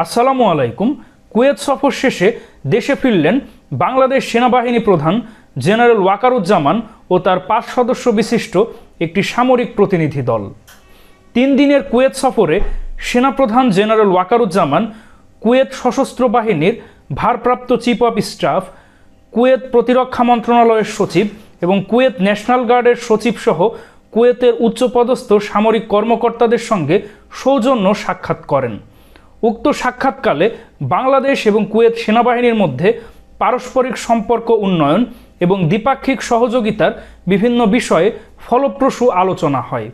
আসসালামু আলাইকুম। কুয়েত সফর শেষে দেশে ফিরলেন বাংলাদেশ সেনাবাহিনী প্রধান জেনারেল ওয়াকারুজ্জামান ও তার 5 সদস্য বিশিষ্ট একটি সামরিক প্রতিনিধি দল। 3 দিনের কুয়েত সফরে সেনাপ্রধান জেনারেল ওয়াকারুজ্জামান কুয়েত সশস্ত্র বাহিনীর ভারপ্রাপ্ত চিফ অফ স্টাফ, কুয়েত প্রতিরক্ষা মন্ত্রণালয়ের সচিব এবং কুয়েত ন্যাশনাল গার্ডের সচিব সহ কুয়েতের উচ্চপদস্থ সামরিক কর্মকর্তাদের সঙ্গে সৌজন্য সাক্ষাৎ করেন। উক্ত সাক্ষাৎকালে বাংলাদেশ এবং কুয়েত সেনাবাহিনীর মধ্যে পারস্পরিক সম্পর্ক উন্নয়ন এবং দ্বিপাক্ষিক সহযোগিতার বিভিন্ন বিষয়ে ফলপ্রসূ আলোচনা হয়।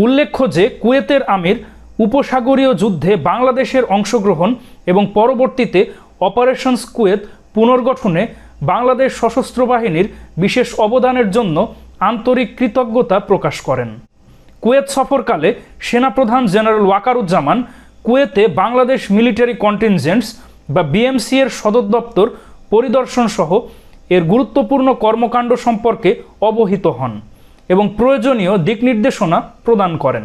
উল্লেখ্য যে কুয়েতের আমির উপসাগরীয় যুদ্ধে বাংলাদেশের অংশগ্রহণ এবং পরবর্তীতে অপারেশনস কুয়েত পুনর্গঠনে বাংলাদেশ সশস্ত্র বাহিনীর বিশেষ অবদানের জন্য আন্তরিক কৃতজ্ঞতা প্রকাশ করেন। কুয়েত সফরকালে সেনাপ্রধান জেনারেল ওয়াকারুজ্জামান কুয়েতে বাংলাদেশ মিলিটারি কন্টিনজেন্টস বা বিএমসি এর সদর দপ্তর পরিদর্শন সহ এর গুরুত্বপূর্ণ কর্মকাণ্ড সম্পর্কে অবহিত হন এবং প্রয়োজনীয় দিক নির্দেশনা প্রদান করেন।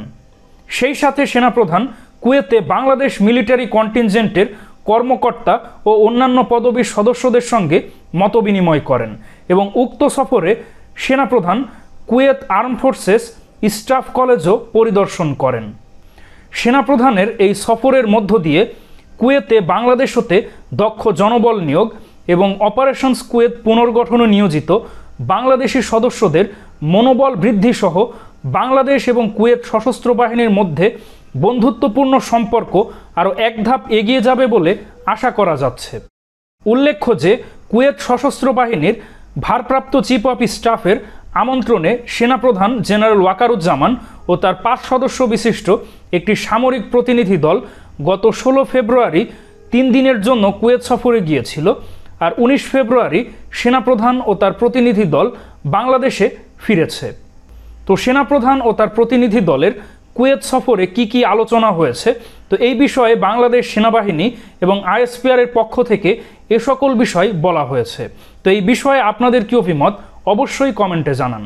সেই সাথে সেনাপ্রধান কুয়েতে বাংলাদেশ মিলিটারি কন্টিনজেন্টের কর্মকর্তা ও অন্যান্য পদবীর সদস্যদের সঙ্গে মতবিনিময় করেন এবং উক্ত সফরে সেনাপ্রধান কুয়েত আর্ম ফোর্সেস স্টাফ কলেজও পরিদর্শন করেন। সেনাপ্রধানের এই সফরের মধ্য দিয়ে কুয়েতে বাংলাদেশ হতে দক্ষ জনবল নিয়োগ এবং অপারেশনস কুয়েত পুনর্গঠনে নিয়োজিত বাংলাদেশি সদস্যদের মনোবল বৃদ্ধি সহ বাংলাদেশ এবং কুয়েত সশস্ত্র বাহিনীর মধ্যে বন্ধুত্বপূর্ণ সম্পর্ক আরও এক ধাপ এগিয়ে যাবে বলে আশা করা যাচ্ছে। উল্লেখ্য যে কুয়েত সশস্ত্র বাহিনীর ভারপ্রাপ্ত চিফ অফ স্টাফের আমন্ত্রণে সেনাপ্রধান জেনারেল ওয়াকারুজ্জামান ও তার 5 সদস্য বিশিষ্ট একটি সামরিক প্রতিনিধি দল গত 16 ফেব্রুয়ারি 3 দিনের জন্য কুয়েত সফরে গিয়েছিল, আর 19 ফেব্রুয়ারি সেনাপ্রধান ও তার প্রতিনিধি দল বাংলাদেশে ফিরেছে। তো সেনাপ্রধান ও তার প্রতিনিধি দলের কুয়েত সফরে কি আলোচনা হয়েছে, তো এই বিষয়ে বাংলাদেশ সেনাবাহিনী এবং আইএসপিআর এর পক্ষ থেকে এ সকল বিষয় বলা হয়েছে। তো এই বিষয়ে আপনাদের কি অভিমত অবশ্যই কমেন্টে জানান।